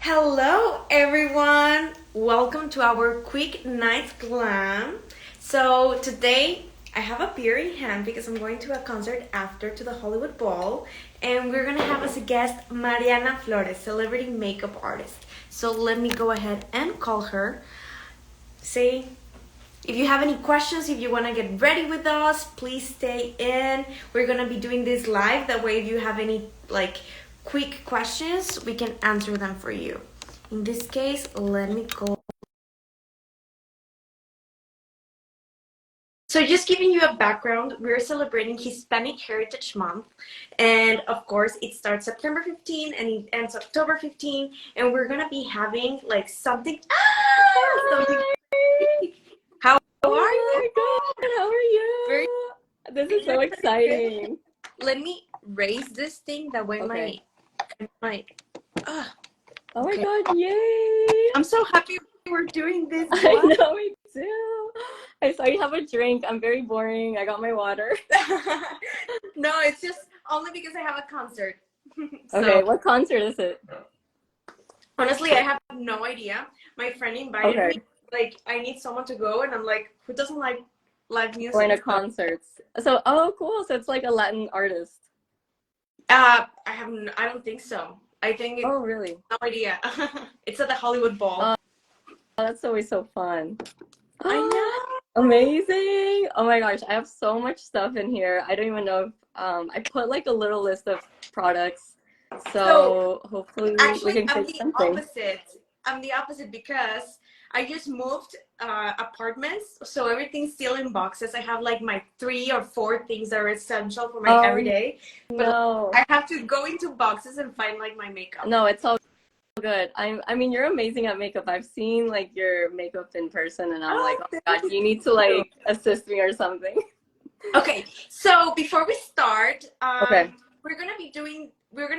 Hello, everyone. Welcome to our quick night glam. So today I have a beer in hand because I'm going to a concert after to the Hollywood Bowl, and we're gonna have as a guest Mariana Flores, celebrity makeup artist. So let me go ahead and call her. Say if you have any questions, if you want to get ready with us, please stay in. We're going to be doing this live. That way, if you have any quick questions, we can answer them for you. In this case, let me go. So just giving you a background, we're celebrating Hispanic Heritage Month. And of course, it starts September 15 and it ends October 15. And we're going to be having something. Something. How are you? Oh my God, how are you? Very This is so exciting. Let me raise this thing that way my Oh my okay. God, yay! I'm so happy we're doing this. I know, me too. I saw you have a drink. I'm very boring. I got my water. No, it's just only because I have a concert. Okay, what concert is it? Honestly, I have no idea. My friend invited me. I need someone to go, and I'm like, who doesn't like live music? Going to concerts. So, oh, cool. So it's like a Latin artist. I don't think so. I think. Oh, really? No idea. It's at the Hollywood Bowl. Oh, that's always so fun. I know. Amazing. Oh my gosh, I have so much stuff in here. I don't even know if I put like a little list of products. So hopefully we can I'm take the something. opposite. I'm the opposite because I just moved apartments, so everything's still in boxes. I have like my 3 or 4 things that are essential for my everyday. But No. I have to go into boxes and find like my makeup. No, it's all good. I mean, you're amazing at makeup. I've seen like your makeup in person and I'm like, oh my God, you need to like assist me or something. Okay, so before we start, Okay. we're gonna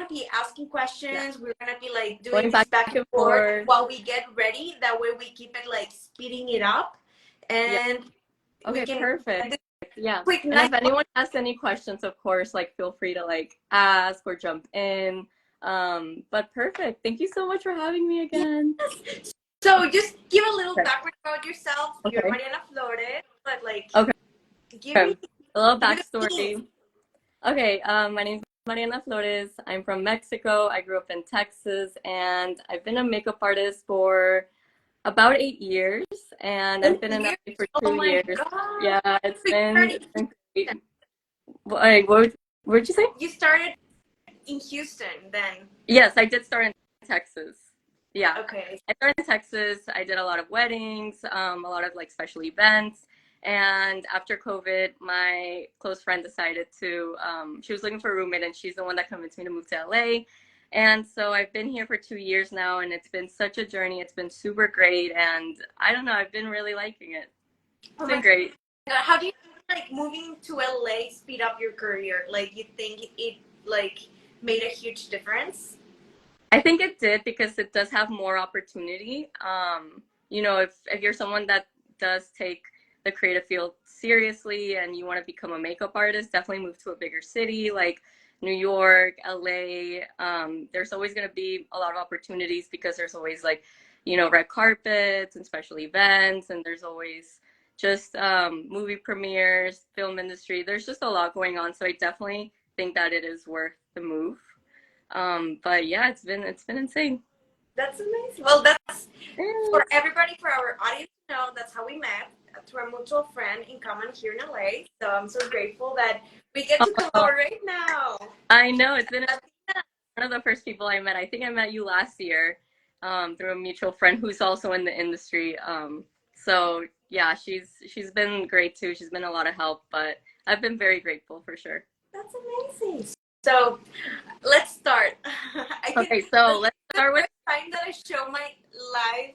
be asking questions. Yeah. We're gonna be like doing Going this back and forth forth while we get ready. That way we keep it like speeding it up, and okay, we can perfect. Yeah. quick And night. if anyone has any questions, of course, like feel free to like ask or jump in. But perfect. Thank you so much for having me again. Yes. So just give a little background about yourself. Okay. You're Mariana Flores, but like give me a little backstory. Okay, my name is Mariana Flores. I'm from Mexico. I grew up in Texas, and I've been a makeup artist for about 8 years, and I've been in LA for 2 years. God. Yeah, it's been great. What'd you say? You started in Houston then? Yes, I did start in Texas. Yeah. Okay. I started in Texas. I did a lot of weddings, a lot of like special events. And after COVID, my close friend decided to, she was looking for a roommate and she's the one that convinced me to move to LA. And so I've been here for 2 years now and it's been such a journey. It's been super great. And I don't know, I've been really liking it. It's been great. How do you like moving to LA speed up your career? Like you think it like made a huge difference? I think it did because it does have more opportunity. You know, if you're someone that does take the creative field seriously and you want to become a makeup artist, definitely move to a bigger city like New York, LA. There's always going to be a lot of opportunities because there's always like, you know, red carpets and special events, and there's always just movie premieres, film industry. There's just a lot going on. So I definitely think that it is worth the move. But yeah, it's been insane. That's amazing. Well, that's for everybody, for our audience to know, that's how we met through a mutual friend in common here in LA. So I'm so grateful that we get to collaborate now. I know, it's been one of the first people I met. I think I met you last year through a mutual friend who's also in the industry. So yeah, she's been great too. She's been a lot of help, but I've been very grateful for sure. That's amazing. So let's start. Okay, so let's start with the time that I show my live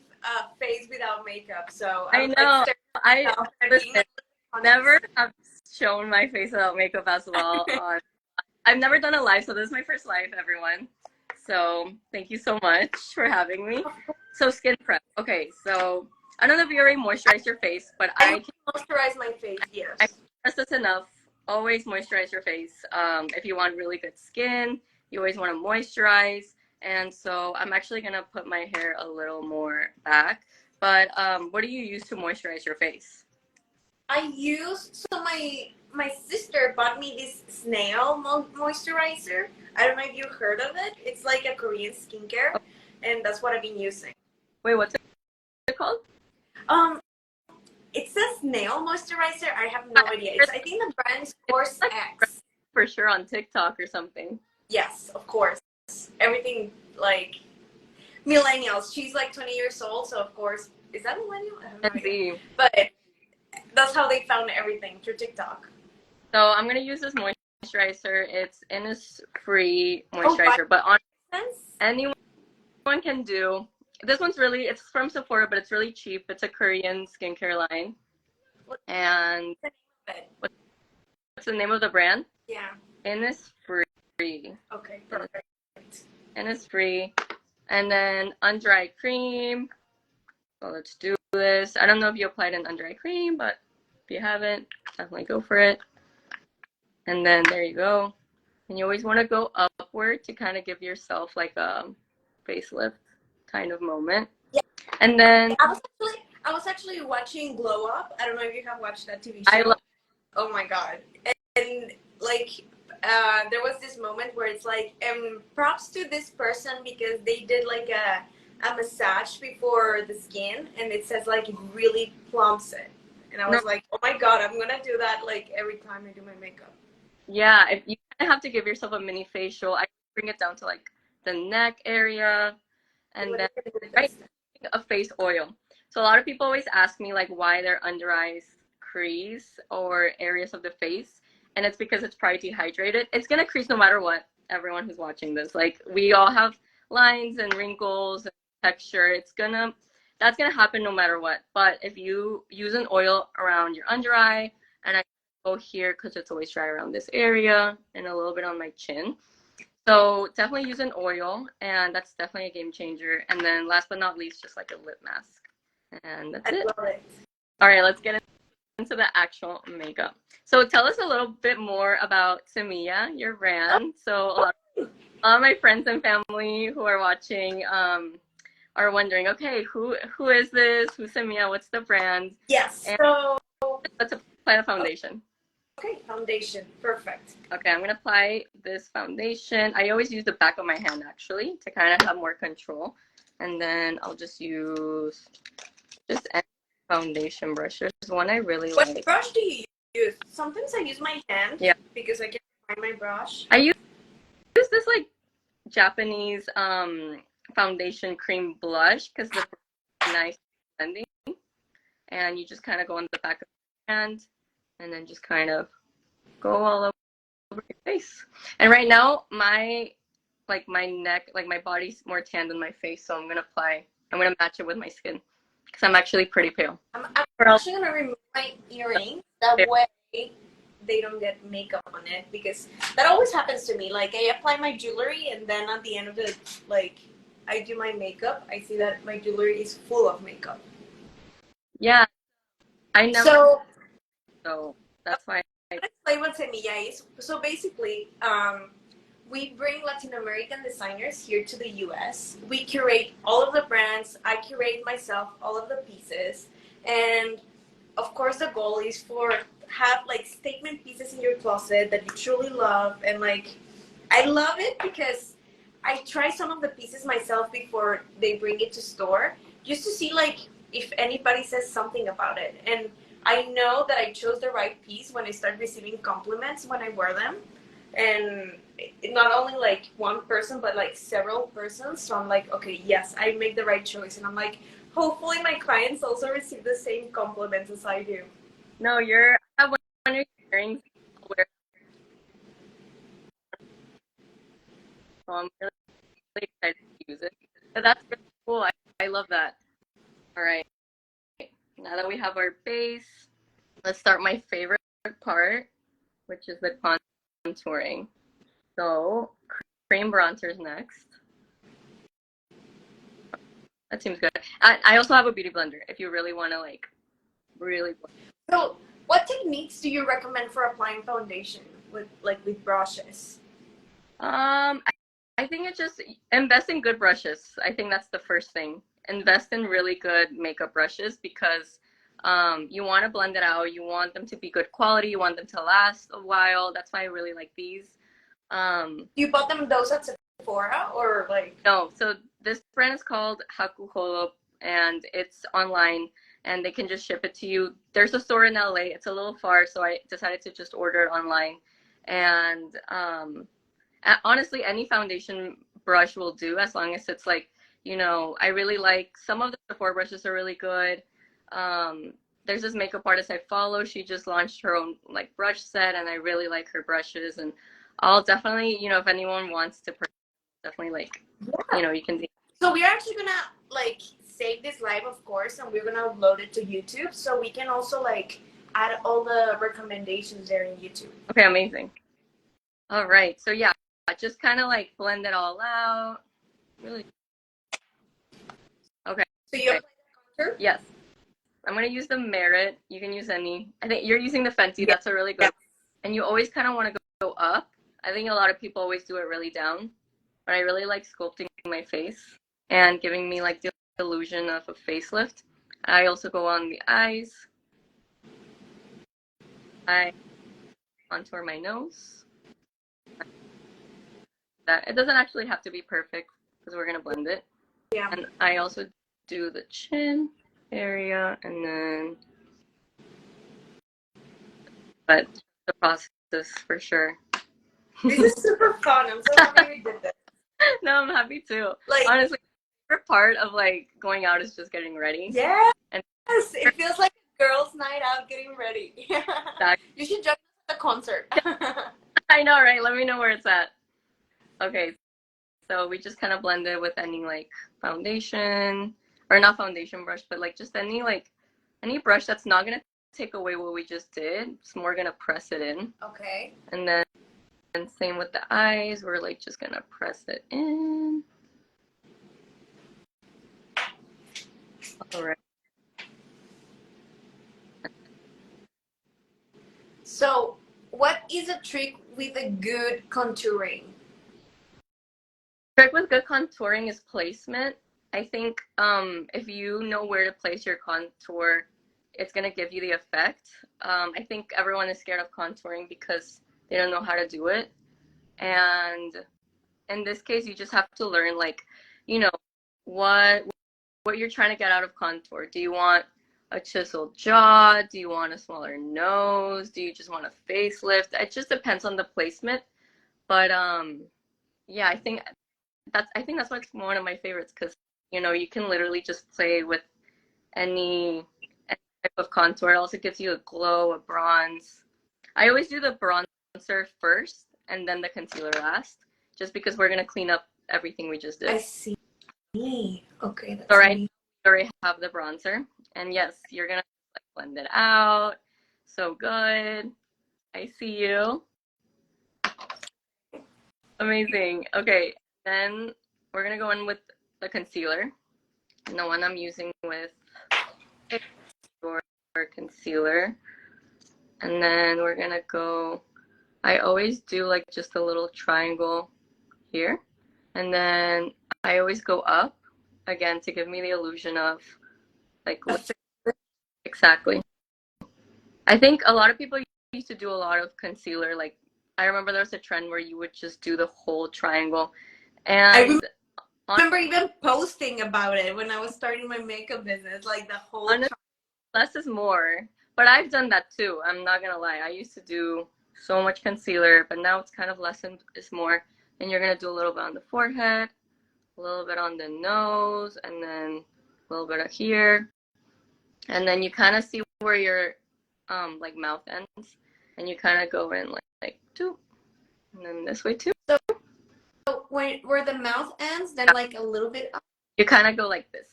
face without makeup. So I know I never have shown my face without makeup as well. I've never done a live, so this is my first live, everyone. So thank you so much for having me. So skin prep. Okay, so I don't know if you already moisturized your face, but I can moisturize my face. Yes, I trust that's enough. Always moisturize your face. If you want really good skin, you always want to moisturize. And so I'm actually gonna put my hair a little more back. But what do you use to moisturize your face? I use so my sister bought me this snail moisturizer. I don't know if you heard of it. It's like a Korean skincare, and that's what I've been using. Wait, what's it called? Um, it says snail moisturizer. I have no idea. It's I think the brand is Force Like X. for sure on TikTok or something. Yes, of course. Everything like millennials. She's like 20 years old, so of course, is that millennial? I have no Gen idea. Z. But that's how they found everything through TikTok. So I'm gonna use this moisturizer. It's Innisfree Oh, moisturizer, but on sense. anyone can do. This one's really, it's from Sephora, but it's really cheap. It's a Korean skincare line. And what's the name of the brand? Yeah. Innisfree. Okay, perfect. Innisfree. And then under eye cream. So let's do this. I don't know if you applied an under eye cream, but if you haven't, definitely go for it. And then there you go. And you always want to go upward to kind of give yourself like a facelift kind of moment. Yeah. And then I was actually watching Glow Up. I don't know if you have watched that TV show. I love. Oh my god! And like, there was this moment where it's like, props to this person because they did like a massage before the skin, and it says like it really plumps it. And I was like, oh my god, I'm gonna do that like every time I do my makeup. Yeah, if you kind of have to give yourself a mini facial. I bring it down to like the neck area, and then right, a face oil. So a lot of people always ask me like why their under eyes crease or areas of the face, and it's because it's probably dehydrated. It's gonna crease no matter what. Everyone who's watching this, like we all have lines and wrinkles and texture. That's gonna happen no matter what. But if you use an oil around your under eye, and I go here because it's always dry around this area and a little bit on my chin. So definitely use an oil, and that's definitely a game changer. And then last but not least, just like a lip mask. And that's it. I love it. All right, let's get into the actual makeup. So tell us a little bit more about Semilla, your brand. So a lot of my friends and family who are watching are wondering, okay, who is this? Who's Semilla? What's the brand? Yes. And so let's apply the foundation. Okay, foundation. Perfect. Okay, I'm going to apply this foundation. I always use the back of my hand, actually, to kind of have more control. And then I'll just use just any foundation brush. There's one I really like. What brush do you use? Sometimes I use my hand because I can't find my brush. I use this, like, Japanese foundation cream blush because the brush is nice blending. And you just kind of go on the back of your hand. And then just kind of go all over your face. And right now, my neck, like my body's more tan than my face, so I'm gonna match it with my skin because I'm actually pretty pale. I'm actually gonna remove my earrings. That way they don't get makeup on it because that always happens to me. Like I apply my jewelry and then at the end of it, like I do my makeup, I see that my jewelry is full of makeup. Yeah, I never. So that's why. Let's explain what Semilla is. So basically, we bring Latin American designers here to the US. We curate all of the brands. I curate myself all of the pieces. And of course, the goal is for have like statement pieces in your closet that you truly love. And like, I love it because I try some of the pieces myself before they bring it to store just to see like if anybody says something about it. And I know that I chose the right piece when I start receiving compliments when I wear them. And not only like one person, but like several persons. So I'm like, okay, yes, I make the right choice. And I'm like, hopefully my clients also receive the same compliments as I do. No, I have one of your earrings where so I'm really, really excited to use it. So that's really cool. I love that. All right. Now that we have our base, let's start my favorite part, which is the contouring. So, cream bronzer is next. That seems good. I also have a beauty blender if you really want to like really blend. So, what techniques do you recommend for applying foundation with brushes? I think it just invest in good brushes. I think that's the first thing. Invest in really good makeup brushes because you want to blend it out. You want them to be good quality. You want them to last a while. That's why I really like these. You bought them those at Sephora or like? No, so this brand is called Hakuholo and it's online and they can just ship it to you. There's a store in LA. It's a little far, so I decided to just order it online. And honestly, any foundation brush will do as long as it's like, I really like some of the Sephora brushes are really good. There's this makeup artist I follow. She just launched her own like brush set, and I really like her brushes. And I'll definitely, if anyone wants to, definitely like, you can. So we're actually gonna like save this live, of course, and we're gonna upload it to YouTube, so we can also like add all the recommendations there in YouTube. Okay, amazing. All right, so yeah, just kind of like blend it all out. Really. Okay. So you apply the contour? Yes. I'm going to use the Merit. You can use any. I think you're using the Fenty. That's a really good. Yeah. And you always kind of want to go up. I think a lot of people always do it really down. But I really like sculpting my face and giving me like the illusion of a facelift. I also go on the eyes. I contour my nose. It doesn't actually have to be perfect because we're going to blend it. Yeah. And I also do the chin area and then, but the process for sure. This is super fun. I'm so happy we did this. No, I'm happy too. Like, honestly, my favorite part of like going out is just getting ready. Yes, and it feels like a girls' night out getting ready. You should join us at the concert. I know, right? Let me know where it's at. Okay, so we just kind of blend it with any like foundation, or not foundation brush, but like just any brush that's not gonna take away what we just did. It's more gonna press it in. Okay. And then same with the eyes. We're like just gonna press it in. All right. So, what is a trick with a good contouring? Trick with good contouring is placement. I think if you know where to place your contour, it's gonna give you the effect. I think everyone is scared of contouring because they don't know how to do it. And in this case, you just have to learn like, what you're trying to get out of contour. Do you want a chiseled jaw? Do you want a smaller nose? Do you just want a facelift? It just depends on the placement. But yeah, I think that's what's one of my favorites because you can literally just play with any type of contour. It also gives you a glow, a bronze. I always do the bronzer first and then the concealer last, just because we're gonna clean up everything we just did. I see. Okay, that's all right. You already have the bronzer, and yes, you're gonna blend it out. So good. I see you. Amazing. Okay, then we're gonna go in with the concealer. And the one I'm using with your concealer. And then we're gonna go, I always do like just a little triangle here. And then I always go up again to give me the illusion of like exactly. I think a lot of people used to do a lot of concealer. Like I remember there was a trend where you would just do the whole triangle. And I remember even posting about it when I was starting my makeup business, like the whole less is more. But I've done that too. I'm not gonna lie. I used to do so much concealer, but now it's kind of less is more. And you're gonna do a little bit on the forehead, a little bit on the nose, and then a little bit of here. And then you kind of see where your like mouth ends, and you kind of go in like two, and then this way too. So where the mouth ends, then like a little bit up. You kind of go like this,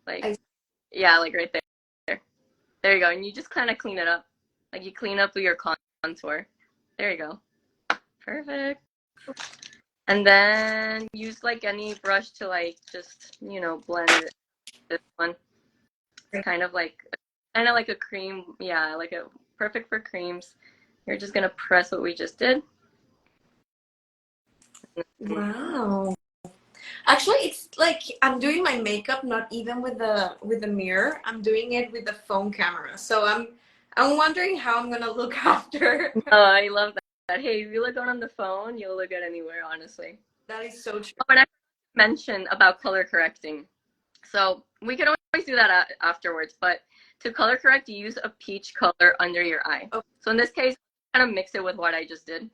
like yeah, like right there. There you go, and you just kind of clean it up, like you clean up your contour. There you go, perfect. And then use like any brush to like just blend it. This one, it's kind of like a cream, yeah, like a perfect for creams. You're just gonna press what we just did. Wow. Actually, it's like I'm doing my makeup not even with the mirror. I'm doing it with the phone camera. So I'm wondering how I'm gonna look after. Oh, I love that. Hey, if you look good on the phone, you'll look good anywhere, honestly. That is so true. Oh, and I mentioned about color correcting. So we can always do that afterwards, but to color correct, you use a peach color under your eye. Okay. So in this case, kind of mix it with what I just did.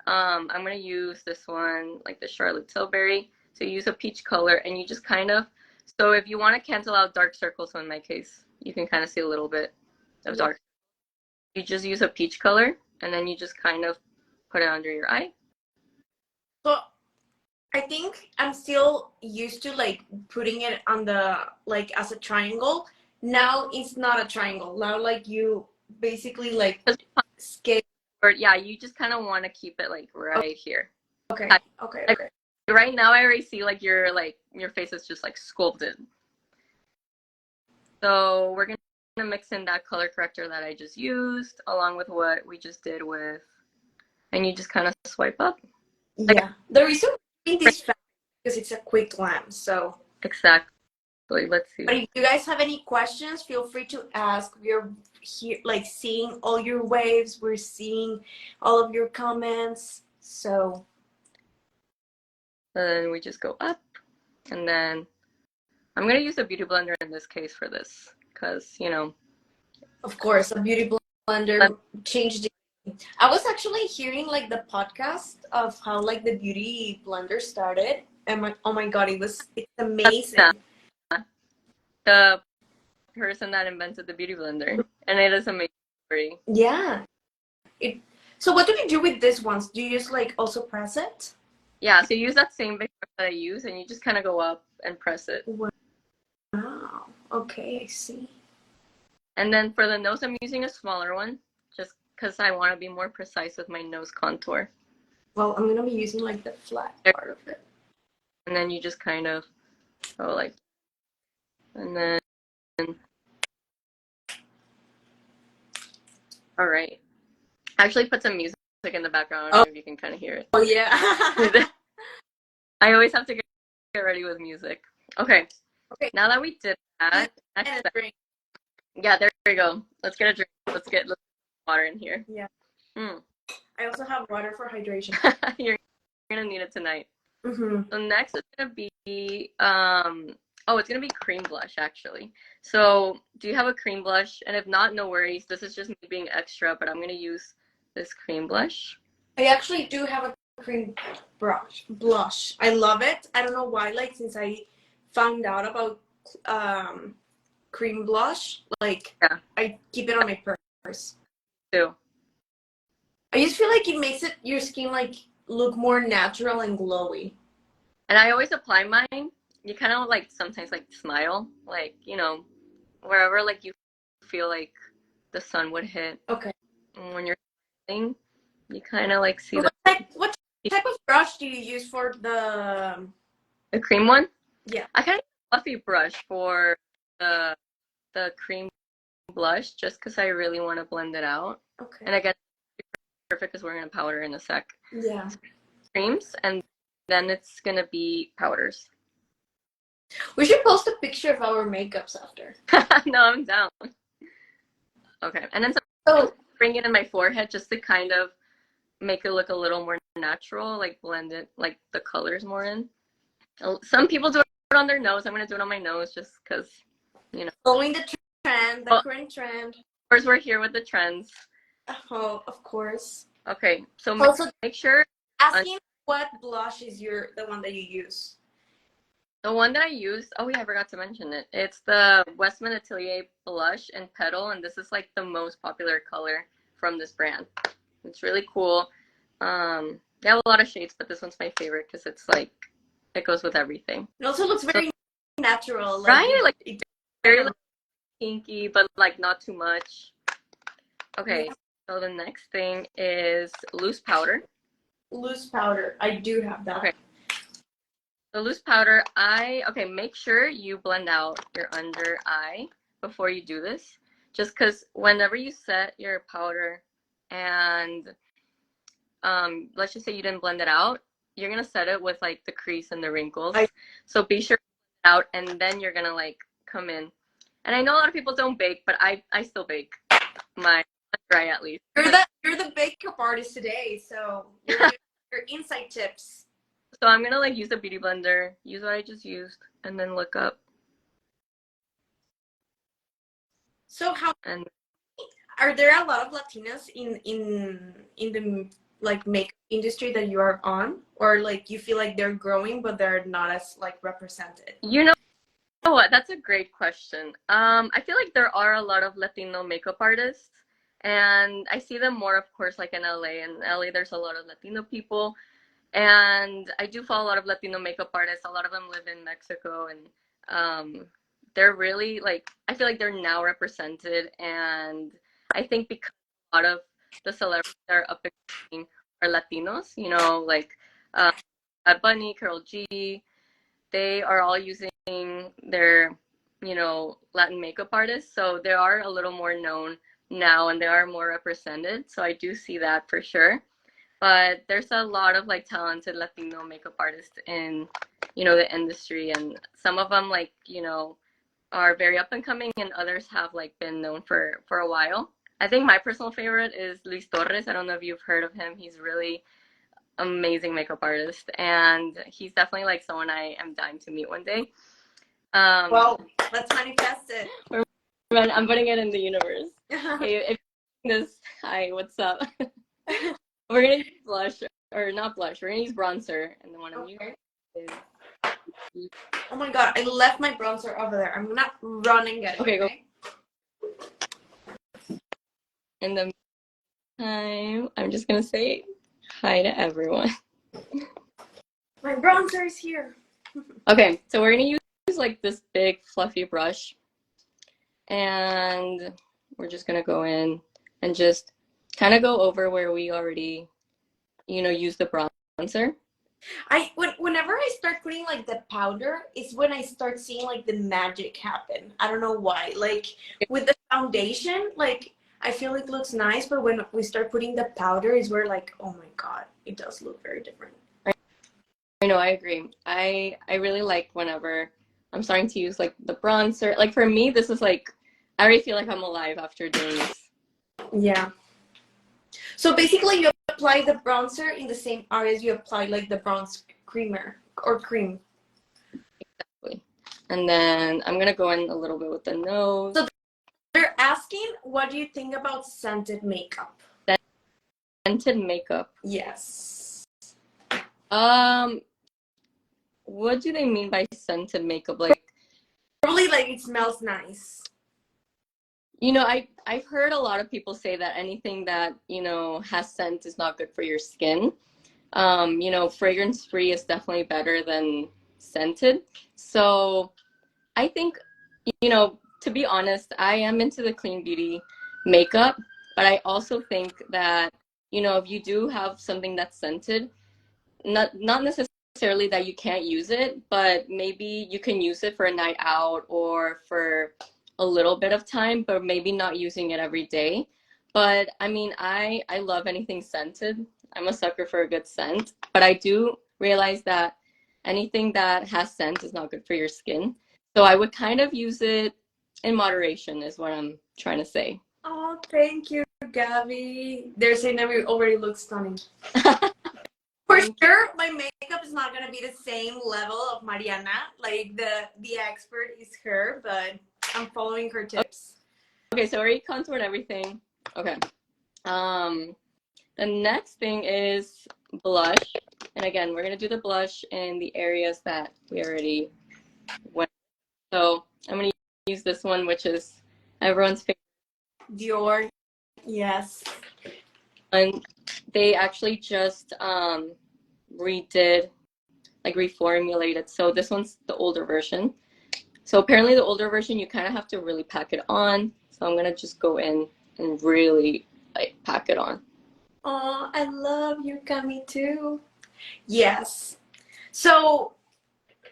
I'm gonna use this one, like the Charlotte Tilbury. So you use a peach color, and you just kind of. So if you want to cancel out dark circles, so in my case, you can kind of see a little bit of dark. You just use a peach color, and then you just kind of put it under your eye. So I think I'm still used to like putting it on the like as a triangle. Now it's not a triangle. Now like you basically like scale. Or yeah, you just kind of want to keep it like right here. Okay. Okay. Like, Okay. right now, I already see like your face is just like sculpted. So we're gonna mix in that color corrector that I just used along with what we just did with, and you just kind of swipe up. Yeah. The reason why this fast because it's a quick glam. So Exactly. Let's see. but if you guys have any questions, feel free to ask. We're here like seeing all your waves. We're seeing all of your comments. So Then we just go up, and then I'm gonna use a beauty blender in this case for this, because of course, a beauty blender changed it. I was actually hearing like the podcast of how like the beauty blender started, and oh my god, it's amazing. The person that invented the beauty blender, and it is amazing. Yeah. So what do you do with this ones? Do you just like also press it? Yeah, so you use that same big brush that I use, and you just kind of go up and press it. Wow. Okay, I see. And then for the nose, I'm using a smaller one, just because I want to be more precise with my nose contour. Well, I'm gonna be using like the flat part of it. And then you just kind of go like, and then, all right. I actually put some music in the background. I don't know if you can kind of hear it. Oh yeah. I always have to get ready with music. Okay. Okay. Now that we did that, yeah, there we go. Let's get a drink. Let's get water in here. Yeah. Mm. I also have water for hydration. You're gonna need it tonight. Mm-hmm. So next is gonna be it's gonna be cream blush actually. So do you have a cream blush? And if not, no worries. This is just me being extra, but I'm gonna use this cream blush. I actually do have a cream blush. I love it. I don't know why. Like since I found out about cream blush, like I keep it on my purse too. I just feel like it makes your skin like look more natural and glowy. And I always apply mine. You kind of like sometimes like smile, like wherever like you feel like the sun would hit. Okay. And when you're smiling, you kind of like see what type of brush do you use for the cream one? Yeah. I kind of fluffy brush for the cream blush just because I really want to blend it out. Okay. And I guess perfect because we're gonna powder in a sec. Yeah. Creams, and then it's gonna be powders. We should post a picture of our makeups after. No, I'm down. Okay, and then bring it in my forehead just to kind of make it look a little more natural, like blend it, like the colors more in. Some people do it on their nose. I'm gonna do it on my nose just because, Following the trend, the current trend. Of course, we're here with the trends. Oh, of course. Okay, so also, make sure. Asking what blush is the one that you use? The one that I use, oh yeah, I forgot to mention it. It's the Westman Atelier blush in Petal, and this is like the most popular color from this brand. It's really cool. They have a lot of shades, but this one's my favorite because it's like it goes with everything. It also looks very natural, like, right? Like very like, pinky, but like not too much. Okay, yeah. So the next thing is loose powder. Loose powder, I do have that. Okay. The loose powder, make sure you blend out your under eye before you do this. Just because whenever you set your powder and let's just say you didn't blend it out, you're gonna set it with like the crease and the wrinkles. I So be sure to put it out, and then you're gonna like come in. And I know a lot of people don't bake, but I still bake my dry at least. you're the makeup artist today, so you're giving your insight tips. So I'm gonna like use the beauty blender, use what I just used, and then look up. So how And are there a lot of Latinos in the like makeup industry that you are on, or like you feel like they're growing but they're not as like represented? you know what? That's a great question. I feel like there are a lot of Latino makeup artists, and I see them more, of course, like in LA. In LA, there's a lot of Latino people, and I do follow a lot of Latino makeup artists. A lot of them live in Mexico, and they're really like, I feel like they're now represented, and I think because a lot of the celebrities that are up and coming are Latinos, like Bad Bunny, Karol G, they are all using their, Latin makeup artists. So they are a little more known now and they are more represented. So I do see that for sure. But there's a lot of like talented Latino makeup artists in, the industry. And some of them like, are very up and coming and others have like been known for a while. I think my personal favorite is Luis Torres. I don't know if you've heard of him. He's really amazing makeup artist, and he's definitely like someone I am dying to meet one day. Well, let's manifest it. I'm putting it in the universe. Hey, if this, hi, what's up? We're gonna use blush, or not blush. We're gonna use bronzer, and then one of you is. Oh my god, I left my bronzer over there. I'm not running it. Okay, go. In the meantime, I'm just gonna say hi to everyone. My bronzer is here. Okay, so we're gonna use like this big fluffy brush, and we're just gonna go in and just kind of go over where we already, use the bronzer. Whenever I start putting like the powder is when I start seeing like the magic happen. I don't know why. Like with the foundation, like I feel it looks nice, but when we start putting the powder is where like, oh my god, it does look very different. I know, I agree. I really like whenever I'm starting to use like the bronzer. Like for me, this is like, I already feel like I'm alive after doing this. Yeah. So basically you apply the bronzer in the same areas you apply like the bronze creamer or cream. Exactly. And then I'm gonna go in a little bit with the nose. So they're asking, what do you think about scented makeup? Scented makeup? Yes. What do they mean by scented makeup? Like probably like it smells nice. I've heard a lot of people say that anything that, has scent is not good for your skin. Fragrance free is definitely better than scented. So I think, to be honest, I am into the clean beauty makeup, but I also think that, if you do have something that's scented, not necessarily that you can't use it, but maybe you can use it for a night out or for a little bit of time, but maybe not using it every day. But I mean, I love anything scented. I'm a sucker for a good scent, but I do realize that anything that has scent is not good for your skin. So I would kind of use it in moderation is what I'm trying to say. Oh, thank you, Gabby. They're saying that we already look stunning. For sure, my makeup is not gonna be the same level of Mariana. Like the expert is her, but I'm following her tips. Okay, so I already contoured everything. Okay. The next thing is blush. And again, we're gonna do the blush in the areas that we already went. So I'm gonna use this one, which is everyone's favorite. Dior, yes. And they actually just reformulated. So this one's the older version. So apparently the older version, you kind of have to really pack it on. So I'm gonna just go in and really like pack it on. Oh, I love your gummy too. Yes. So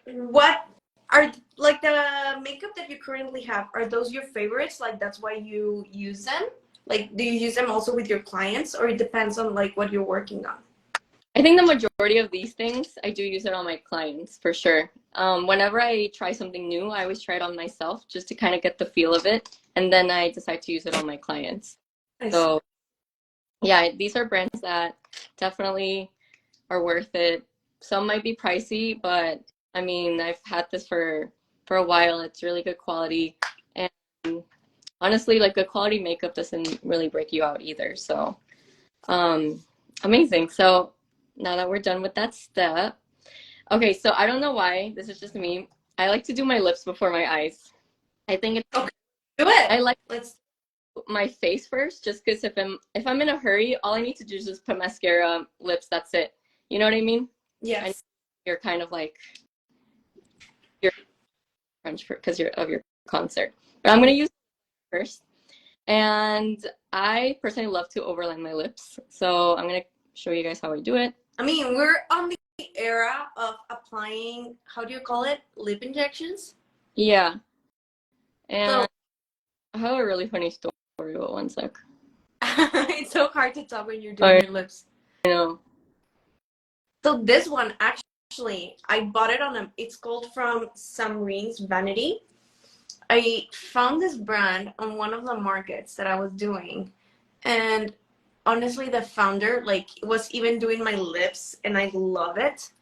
what are like the makeup that you currently have, are those your favorites? Like that's why you use them? Like do you use them also with your clients, or it depends on like what you're working on? I think the majority of these things, I do use it on my clients for sure. Whenever I try something new, I always try it on myself just to kind of get the feel of it, and then I decide to use it on my clients. I see. So yeah, these are brands that definitely are worth it. Some might be pricey, but I mean, I've had this for a while. It's really good quality, and honestly, like good quality makeup doesn't really break you out either. So, um, amazing. So now that we're done with that step, okay. So I don't know why. This is just me. I like to do my lips before my eyes. I think it's, Okay, do it. I like Let's. my face first, just because if I'm in a hurry, all I need to do is just put mascara, lips. That's it. You know what I mean? I know Yes. you're kind of like you're French because you're of your concert, but I'm gonna use it first. And I personally love to overline my lips, so I'm gonna show you guys how I do it. I mean, we're on the era of applying, how do you call it? Lip injections. Yeah, and So I have a really funny story. But one sec. it's so hard to talk when you're doing I your lips. know. So this one actually, I bought it on a. It's called from Some Rings Vanity. I found this brand on one of the markets that I was doing, and honestly, the founder like was even doing my lips, and I love it.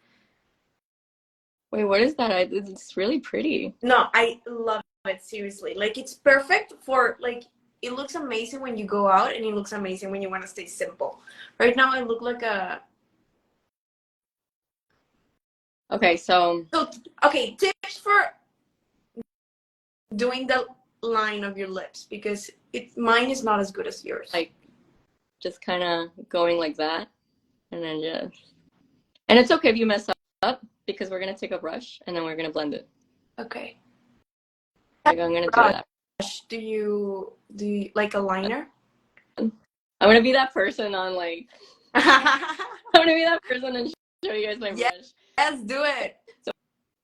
Wait, what is that? It's really pretty. No, I love it seriously. Like it's perfect for like it looks amazing when you go out, and it looks amazing when you want to stay simple. Right now, I look like a. Okay, so So okay, tips for doing the line of your lips because mine is not as good as yours. like just kind of going like that, and then just, and it's okay if you mess up because we're gonna take a brush and then we're gonna blend it. Okay. Like I'm gonna do that. Do you like a liner? I'm gonna be that person on like I'm gonna be that person and show you guys my Yes, brush. yes, do it. So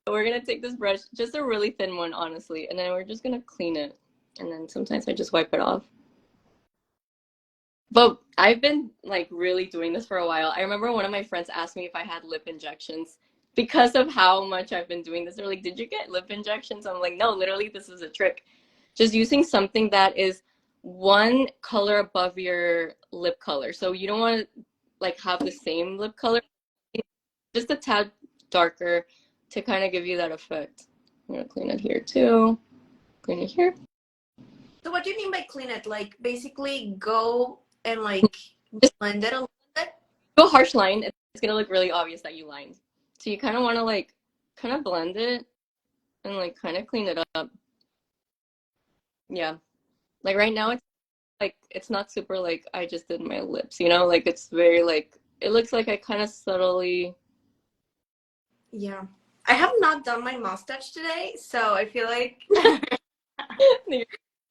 we're gonna take this brush, just a really thin one, honestly, and then we're just gonna clean it. And then sometimes I just wipe it off. But I've been like really doing this for a while. I remember one of my friends asked me if I had lip injections because of how much I've been doing this. They're like, "Did you get lip injections?" I'm like, "No, literally, this is a trick. Just using something that is one color above your lip color. So you don't want to like have the same lip color, just a tad darker to kind of give you that effect." I'm gonna clean it here too. Clean it here. So what do you mean by clean it? Like basically go and like Just blend it a little bit? go harsh line. It's gonna look really obvious that you lined. So you kind of want to like kind of blend it and like kind of clean it up. Yeah. Like right now it's like it's not super like I just did my lips, you know? Like it's very like it looks like I kind of subtly Yeah. I have not done my mustache today, so I feel like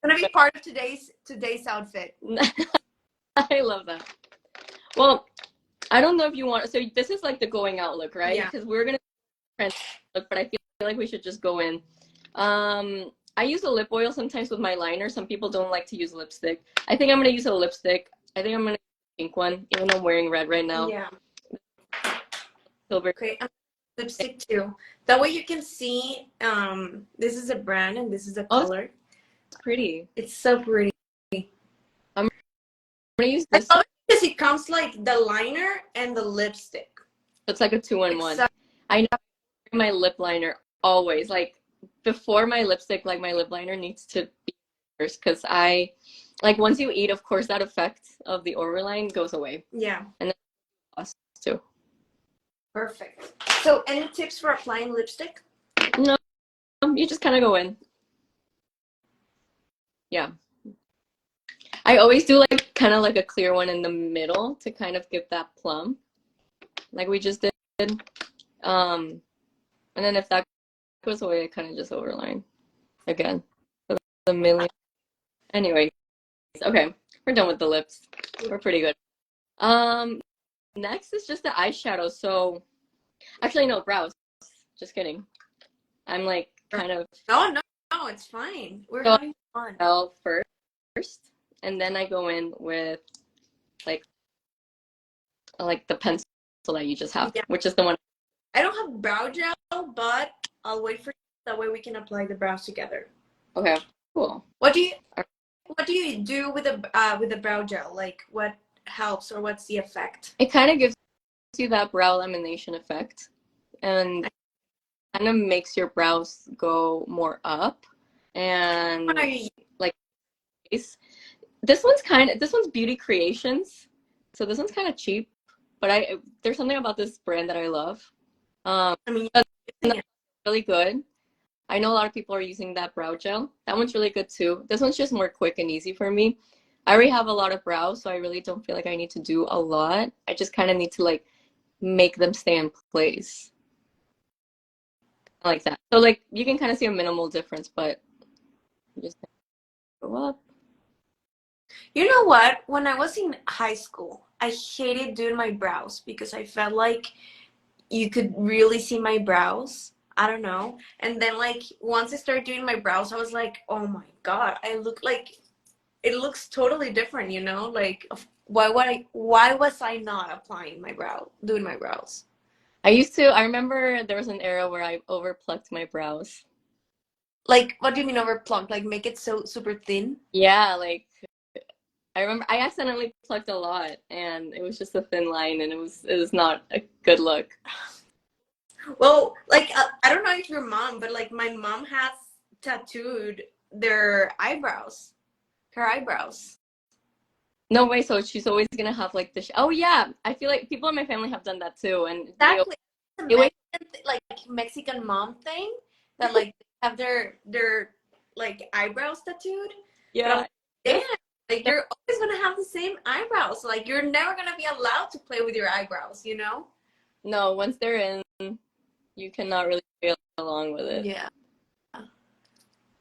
gonna be part of today's outfit. I love that. Well, I don't know if you want so this is like the going out look, right? Yeah. Because we're gonna look, but I feel like we should just go in. I use a lip oil sometimes with my liner. Some people don't like to use lipstick. I think I'm gonna use a lipstick. I think I'm gonna use a pink one, even though I'm wearing red right now. Yeah. Silver. Okay. Lipstick too. That way you can see this is a brand and this is a Oh, color. it's pretty. It's so pretty. I'm gonna use I this. love it because it comes like the liner and the lipstick. It's like a 2-in-1. I know my lip liner always like before my lipstick, like my lip liner needs to be first because I like once you eat, of course, that effect of the overline goes away. Yeah. And then lost too. Perfect. So any tips for applying lipstick? No, you just kind of go in. Yeah. I always do like kind of like a clear one in the middle to kind of give that plum, like we just did. And then if that goes away, I kind of just overline again. For the million. Anyway, okay, we're done with the lips. We're pretty good. Next is just the eyeshadow. So actually, no, brows. Just kidding. I'm like kind of Oh no, it's fine. We're so having fun. first, and then I go in with like the pencil that you just have, Yeah. which is the one. I don't have brow gel, but I'll wait for that way we can apply the brows together. Okay, cool. What do you do with the brow gel? Like what helps or what's the effect? It kind of gives you that brow lamination effect and kind of makes your brows go more up and like this one's Beauty Creations, so this one's kind of cheap, but there's something about this brand that I love. I mean, That's really good. I know a lot of people are using that brow gel. That one's really good too. This one's just more quick and easy for me. I already have a lot of brows, so I really don't feel like I need to do a lot. I just kind of need to like make them stay in place. I like that. So like you can kind of see a minimal difference, but you just go up. you know what? When I was in high school, I hated doing my brows because I felt like you could really see my brows. I don't know. And then like once I started doing my brows, I was like, oh my God, I look like it looks totally different, you know? Like why was I not applying doing my brows? I remember there was an era where I overplucked my brows. Like what do you mean overplucked? Like make it so super thin? Yeah, like I remember I accidentally plucked a lot and it was just a thin line and it was not a good look. Well, like I don't know if your mom, but like my mom has tattooed her eyebrows. No way, so she's always gonna have like the oh yeah, I feel like people in my family have done that too, and Exactly. they always, Like Mexican mom thing that like have their like eyebrows tattooed. yeah. Damn, like you're always gonna have the same eyebrows. Like you're never gonna be allowed to play with your eyebrows, you know? No, once they're in, you cannot really play along with it. Yeah.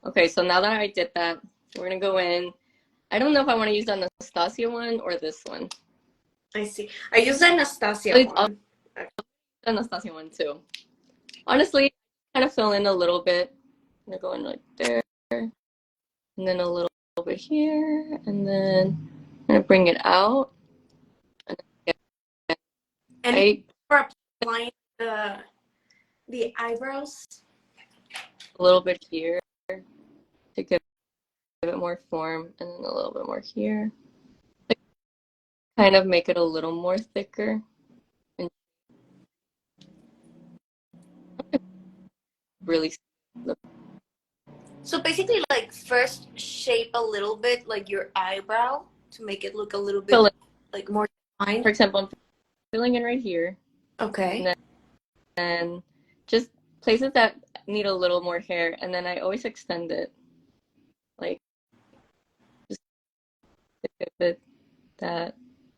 Okay, so now that I did that, we're gonna go in. I don't know if I want to use the Anastasia one or this one. I see. I use the Anastasia one. The Anastasia one too. Honestly, kind of fill in a little bit. I'm gonna go in like there, and then a little bit here, and then I'm gonna bring it out. And for applying the eyebrows, A little bit here to give it more form, and then a little bit more here. Kind of make it a little more thicker. And really. so basically like first shape a little bit like your eyebrow to make it look a little bit like more defined. For example, I'm filling in right here. Okay. And then just places that need a little more hair, and then I always extend it. Like just to give it that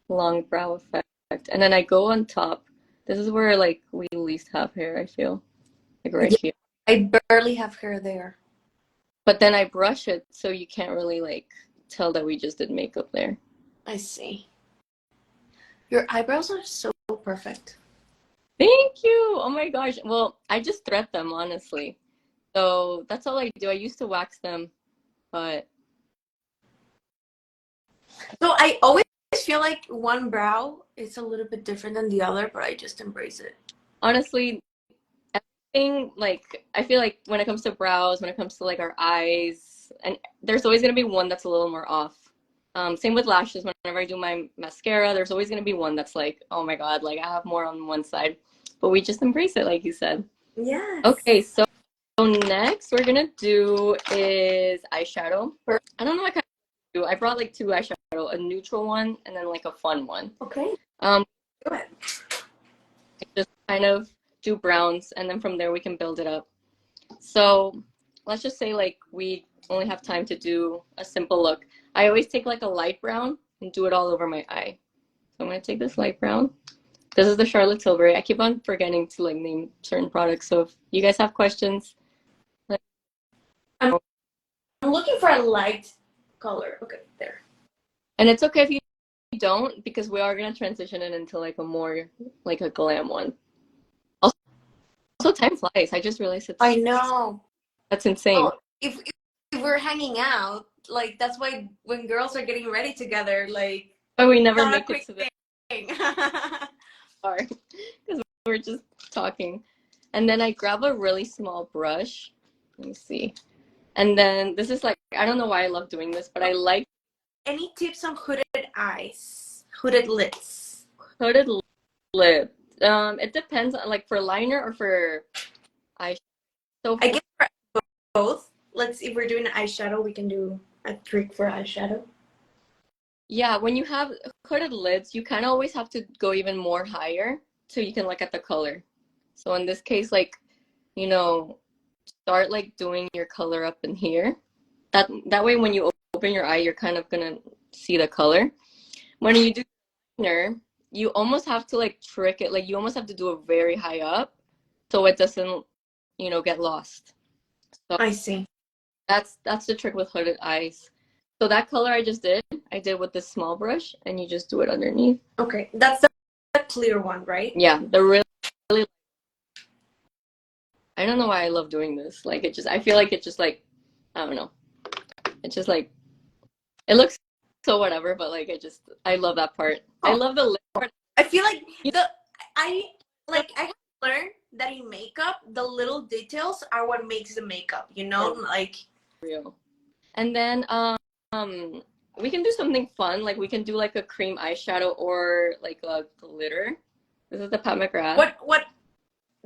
long brow effect. And then I go on top. This is where like we least have hair, I feel. Like right here. I barely have hair there. But then I brush it so you can't really like tell that we just did makeup there. I see. Your eyebrows are so perfect. Thank you. Oh my gosh. Well, I just thread them, honestly. So that's all I do. I used to wax them, but So I always feel like one brow is a little bit different than the other, but I just embrace it. honestly, everything, like I feel like when it comes to brows, when it comes to like our eyes, and there's always gonna be one that's a little more off. Same with lashes. Whenever I do my mascara, there's always gonna be one that's like, oh my God, like I have more on one side. But we just embrace it, like you said. Yes. Okay, so next we're gonna do is eyeshadow. I don't know what kind of do. I brought like two eyeshadow, a neutral one and then like a fun one. Okay. Um, Go ahead. just kind of do browns, and then from there we can build it up. So let's just say like we only have time to do a simple look. I always take like a light brown and do it all over my eye. So I'm gonna take this light brown. This is the Charlotte Tilbury. I keep on forgetting to like name certain products. So if you guys have questions, I'm looking for a light color. Okay, there. and it's okay if you don't, because we are gonna transition it into like a more like a glam one. Also time flies. I just realized I know. That's insane. Oh, if we're hanging out, like that's why when girls are getting ready together, like But we never not a make it quick to the thing. Sorry, because we're just talking. And then I grab a really small brush. Let me see. And then this is like, I don't know why I love doing this, but I like Any tips on hooded eyes? Hooded lids? hooded lip. It depends on like for liner or for eyeshadow. So I guess for both. Let's, if we're doing eyeshadow, we can do a trick for eyeshadow. yeah, when you have hooded lids, you kind of always have to go even more higher so you can look at the color. So in this case, like, you know, start like doing your color up in here. That way when you open your eye, you're kind of gonna see the color. When you do liner, you almost have to like trick it, like you almost have to do it very high up so it doesn't, get lost. So I see. that's the trick with hooded eyes. So that color I did with this small brush, and you just do it underneath. Okay, that's the clear one, right? Yeah, the really, I don't know why I love doing this. Like I feel like it just like, I don't know. It's just like, it looks so whatever, but like I love that part. I love the lip part. I feel like I have learned that in makeup, the little details are what makes the makeup, like Real. And then we can do something fun. Like we can do like a cream eyeshadow or like a glitter. This is the Pat McGrath. What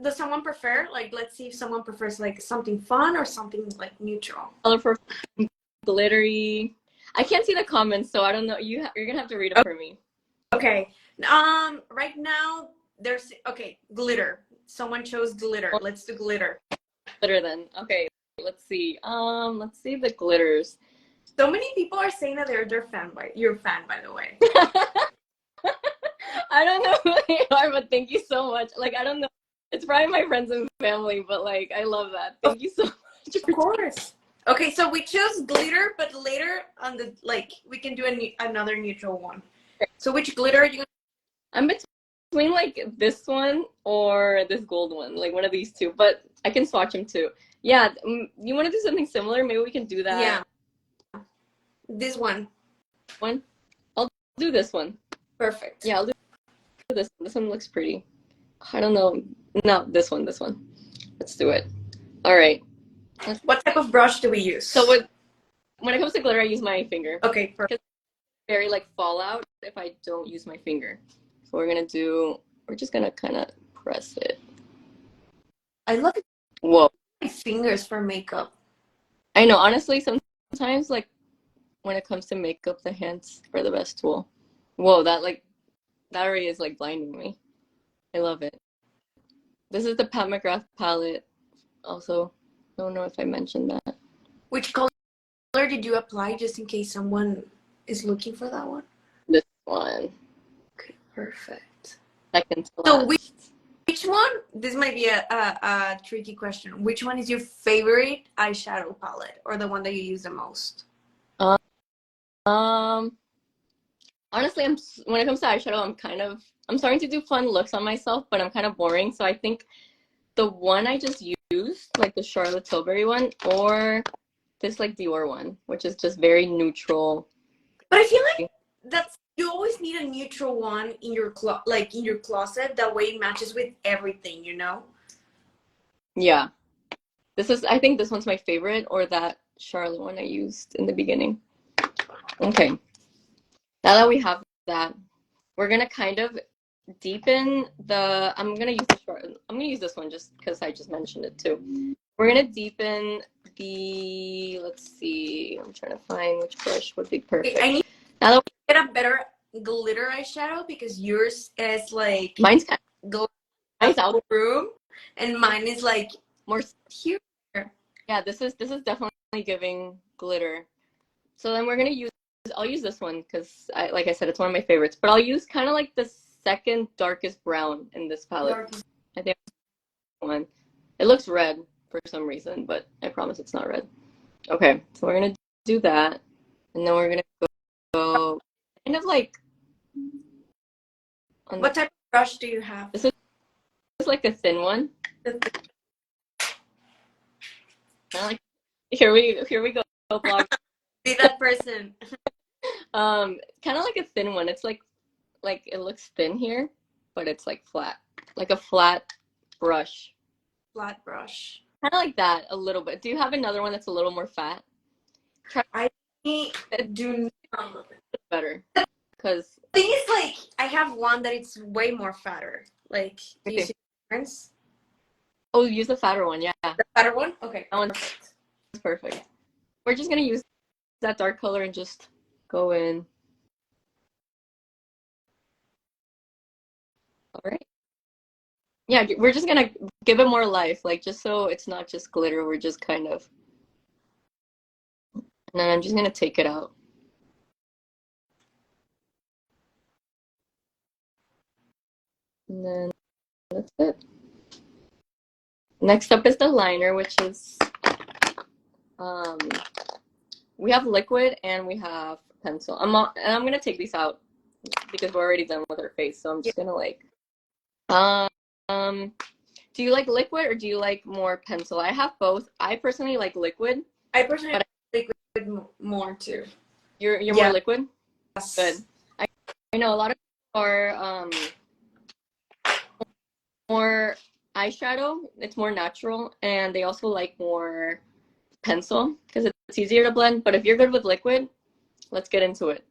does someone prefer? Like, let's see if someone prefers like something fun or something like neutral. Colorful, glittery. I can't see the comments, so I don't know. You're gonna have to read it for me. Okay. Right now there's glitter. Someone chose glitter. Let's do glitter. Glitter then. Okay. Let's see. Let's see the glitters. So many people are saying that you're a fan, by the way. I don't know who they are, but thank you so much. Like, I don't know. It's probably my friends and family, but like, I love that. Thank you so much. Of course. Okay, so we chose glitter, but later on we can do another neutral one. So which glitter are you gonna? I'm between like this one or this gold one, like one of these two, but I can swatch them too. Yeah, you want to do something similar? Maybe we can do that. Yeah. This one. I'll do this one. Perfect. Yeah, I'll do this one. This one looks pretty. I don't know. No, this one. Let's do it. All right. What type of brush do we use? So when it comes to glitter, I use my finger. Okay, perfect. It's very like fallout if I don't use my finger. So we're just gonna kind of press it. I love Whoa. my fingers for makeup. I know, honestly, sometimes like when it comes to makeup, the hands are the best tool. Whoa, that already is like blinding me. I love it. This is the Pat McGrath palette. Also, don't know if I mentioned that. Which color did you apply just in case someone is looking for that one? This one. Okay, perfect. Second to So last. which one? This might be a tricky question. Which one is your favorite eyeshadow palette, or the one that you use the most? Honestly, when it comes to eyeshadow, I'm starting to do fun looks on myself, but I'm kind of boring. So I think the one I just used, like the Charlotte Tilbury one, or this like Dior one, which is just very neutral. But I feel like you always need a neutral one in your closet. That way it matches with everything, Yeah. I think this one's my favorite, or that Charlotte one I used in the beginning. Okay. Now that we have that, we're gonna kind of deepen I'm gonna use this one just because I just mentioned it too. We're gonna deepen let's see, I'm trying to find which brush would be perfect. I need now to get a better glitter eyeshadow because yours is like mine's kind of mine's out room, and mine is like more here. Yeah, this is definitely giving glitter. So then I'll use this one because like I said, it's one of my favorites. But I'll use kind of like the second darkest brown in this palette. I think one. It looks red for some reason, but I promise it's not red. Okay, so we're gonna do that, and then we're gonna go kind of like. What type of brush do you have? This is like a thin one. Here we go. Vlog. Be that person. Kind of like a thin one. It's like it looks thin here. but it's like flat, like a flat brush. Flat brush. Kind of like that a little bit. Do you have another one that's a little more fat? Try I it do not. better. Because Thing is, like, I have one that it's way more fatter. Like, do you okay. see the difference? Oh, use the fatter one. Yeah, that The fatter one? Okay, one's perfect. perfect. We're just gonna use that dark color and just go in. All right. Yeah, we're just gonna give it more life, like just so it's not just glitter. We're just kind of, and then I'm just gonna take it out. And then that's it. Next up is the liner, which is um we have liquid and we have pencil. And I'm gonna take these out because we're already done with our face. So I'm Yeah. just gonna like um do you like liquid or do you like more pencil? I have both. I personally like liquid, I personally but like liquid more too. you're more Yeah. liquid? Good. Yes. I know a lot of people are more eyeshadow. It's more natural, and they also like more pencil because it's easier to blend. But if you're good with liquid, let's get into it.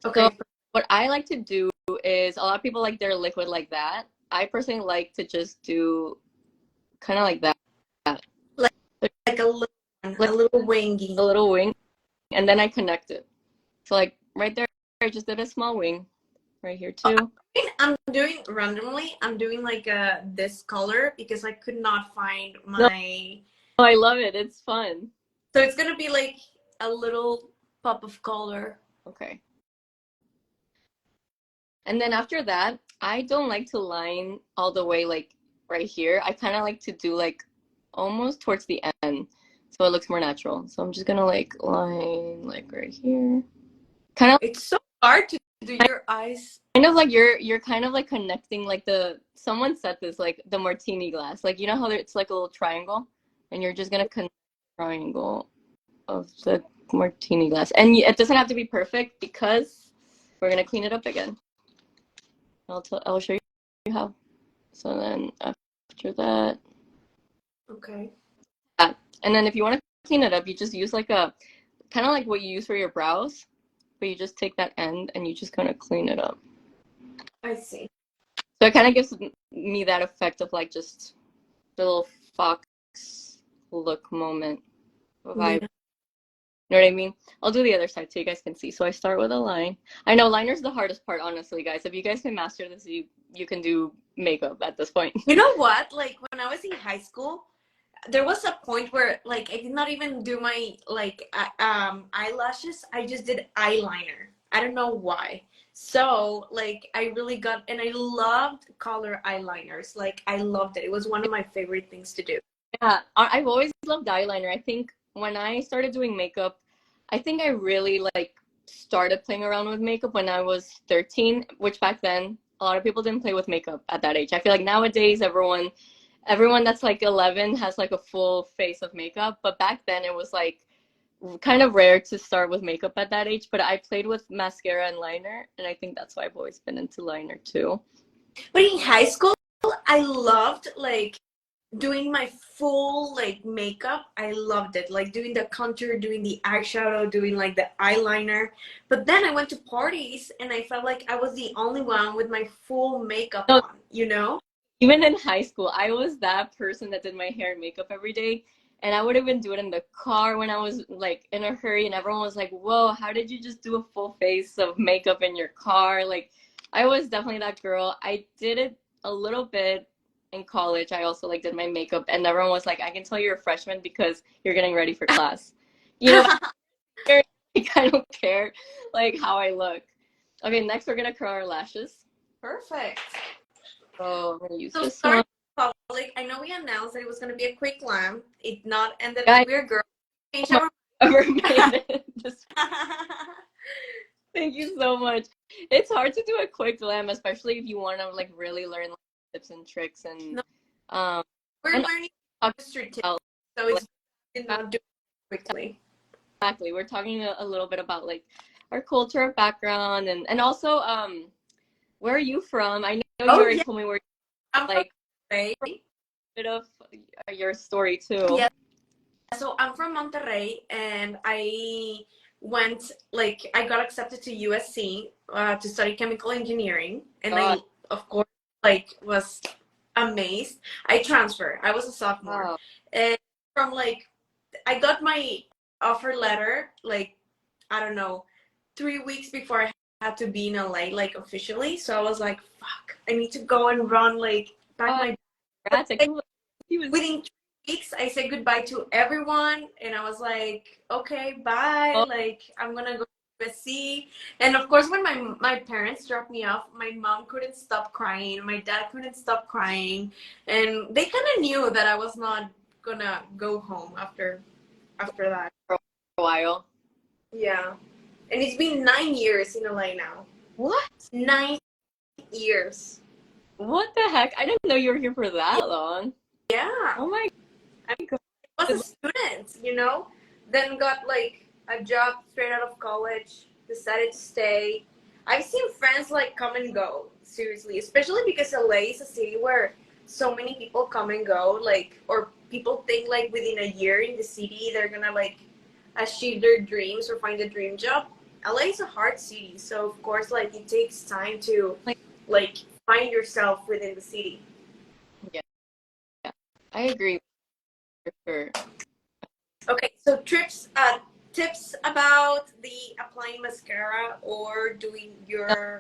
So Okay. what I like to do is a lot of people like their liquid like that. I personally like to just do kind of like that, Like, like a little one, like a little wingy. a little wing, and then I connect it. So like right there, I just did a small wing. Right here too. I'm doing randomly. I'm doing like this color because I could not find No, my. I love it. It's fun. So it's gonna be like a little pop of color. Okay. And then after that, I don't like to line all the way like right here. I kind of like to do like almost towards the end so it looks more natural. So I'm just gonna like line like right here. Kind of It's so hard to do your eyes. like you're kind of like connecting like the someone said this like the martini glass. Like you know how it's like a little triangle and you're just gonna connect the triangle of the martini glass. And it doesn't have to be perfect because we're gonna clean it up again. I'll show you how. So then after that, Okay. and then if you want to clean it up, you just use like a kind of like what you use for your brows, but you just take that end and you just kind of clean it up. I see. So it kind of gives me that effect of like just the little fox look moment vibe. Yeah. You know what I mean? I'll do the other side so you guys can see. So I start with a line. I know liner's the hardest part, honestly, guys. If you guys can master this, you can do makeup at this point. You know what? Like when I was in high school, there was a point where like I did not even do my like eyelashes. I just did eyeliner. I don't know why. So like I really got and I loved color eyeliners. Like I loved it. It was one of my favorite things to do. Yeah, I've always loved eyeliner. I think when I started doing makeup, I think I really like started playing around with makeup when I was 13, which back then a lot of people didn't play with makeup at that age. I feel like nowadays everyone that's like 11 has like a full face of makeup, but back then it was like kind of rare to start with makeup at that age, but I played with mascara and liner, and I think that's why I've always been into liner too. But in high school, I loved like doing my full like makeup. I loved it, like doing the contour, doing the eyeshadow, doing like the eyeliner. But then I went to parties and I felt like I was the only one with my full makeup No, on, you know? even in high school, I was that person that did my hair and makeup every day. And I would even do it in the car when I was like in a hurry, and everyone was like, "Whoa, how did you just do a full face of makeup in your car?" Like, I was definitely that girl. I did it a little bit in college. I also like did my makeup, and everyone was like, "I can tell you're a freshman because you're getting ready for class." You know, like, I don't care like how I look. Okay, next we're gonna curl our lashes. Perfect. So I'm gonna use So this start one. public. I know we announced that it was gonna be a quick glam. It not ended Guys, we're girls. Change my our ever made it. Thank you so much. It's hard to do a quick glam, especially if you want to like really learn like, tips and tricks No, um we're and learning talk industry tips, about so like, it's did not do it quickly. exactly. We're talking a little bit about like our culture, background, and also where are you from? I know you Oh already yeah, told me where, I'm from like, Monterrey. a bit of your story too. Yeah, so I'm from Monterrey, and I went like I got accepted to USC to study chemical engineering, and I God, of course like was amazed. I transferred. I was a sophomore, wow. and from like I got my offer letter like I don't know 3 weeks before I had to be in LA like officially. So I was like, fuck, I need to go and run like pack God, my. congrats. I can't believe he was. Within 3 weeks, I said goodbye to everyone, and I was like, okay, bye. Oh Like, I'm gonna go to USC. And of course, when my parents dropped me off, my mom couldn't stop crying. My dad couldn't stop crying, and they kind of knew that I was not gonna go home after that. for a while. Yeah, and it's been 9 years in LA now. What? 9 years. What the heck? I didn't know you were here for that long. Yeah. Oh my I God. was a student, then got like a job straight out of college, decided to stay. I've seen friends like come and go, seriously, especially because LA is a city where so many people come and go, like, or people think like within a year in the city they're gonna like achieve their dreams or find a dream job. LA is a hard city, so of course, like, it takes time to Like, like find yourself within the city. yeah, yeah. I agree for sure. Okay, so tips about the applying mascara or doing your.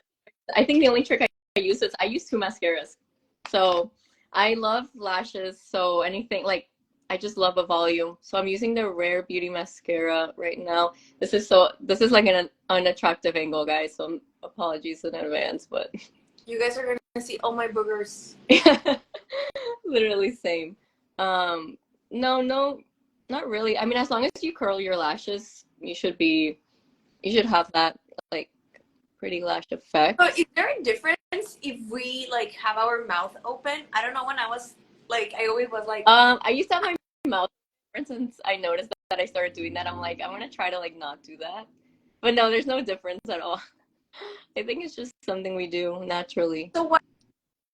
I think the only trick I use is I use two mascaras. So I love lashes. So anything like I just love a volume. So I'm using the Rare Beauty mascara right now. This is like an unattractive angle, guys. So apologies in advance, but You guys are gonna see all my boogers. literally same. Um, no, not really. I mean, as long as you curl your lashes, you should have that like pretty lash So effect. is there a difference if we like have our mouth open? I don't know. When I was like, I always was like, I used to have my mouth open since I noticed that I started doing that. I'm like, I'm gonna try to like not do that. But no, there's no difference at all. I think it's just something we do naturally. so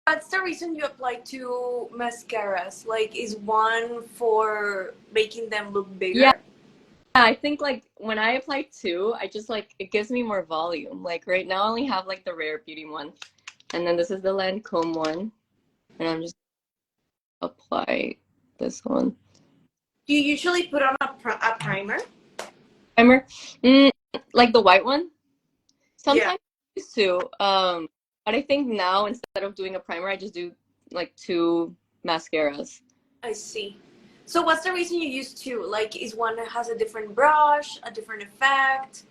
what's the reason you apply to mascaras? Like, is one for making them look Yeah, bigger? I think like when I apply two, I just like it gives me more volume. Like right now I only have like the Rare Beauty one. And then this is the Lancome one. And I'm just apply this one. Do you usually put on a primer? Primer. Mm, like the white one? Yeah, Sometimes I used to. But I think now instead of doing a primer, I just do like two mascaras. I see. So what's the reason you use two? Like, is one that has a different brush, a different effect?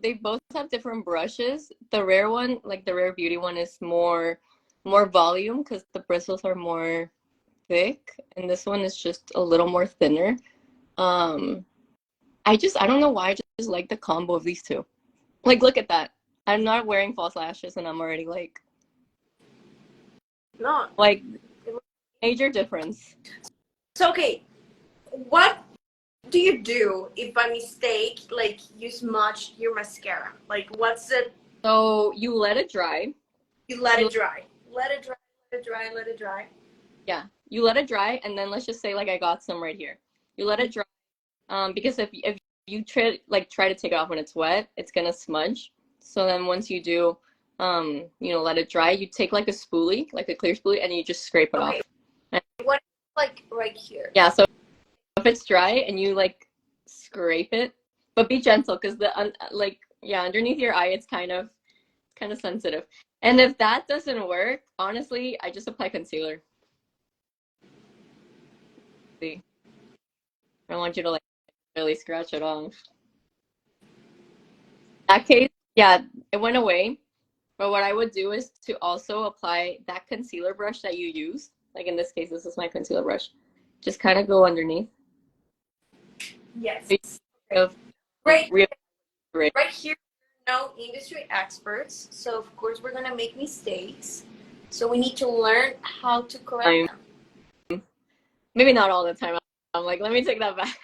They both have different brushes. The Rare one, like the Rare Beauty one, is more volume because the bristles are more thick, and this one is just a little more thinner. Um, I don't know why I just like the combo of these two. Like, look at that. I'm not wearing false lashes, and I'm already No. like major difference. So okay, what do you do if by mistake like you smudge your mascara? Like, what's it? So you let it dry. You let You it dry. Let it dry. Let it dry. Let it dry. Yeah, you let it dry, and then let's just say like I got some right here. You let it dry, because if you try to take it off when it's wet, it's gonna smudge. So then once you do, let it dry, you take like a spoolie, like a clear spoolie, and you just scrape it Okay. off. And, What, like, right here? yeah, so if it's dry and you like scrape it, but be gentle because underneath your eye, it's kind of sensitive. And if that doesn't work, honestly, I just apply concealer. See, I don't want you to like really scratch it off. That case, yeah, it went away. But what I would do is to also apply that concealer brush that you use. Like in this case, this is my concealer brush. Just kind of go underneath. Yes. So you Okay. have Right. real. Right here, we're no industry experts, so of course we're gonna make mistakes. So we need to learn how to correct Time. them. Maybe not all the time. I'm like, let me take that back.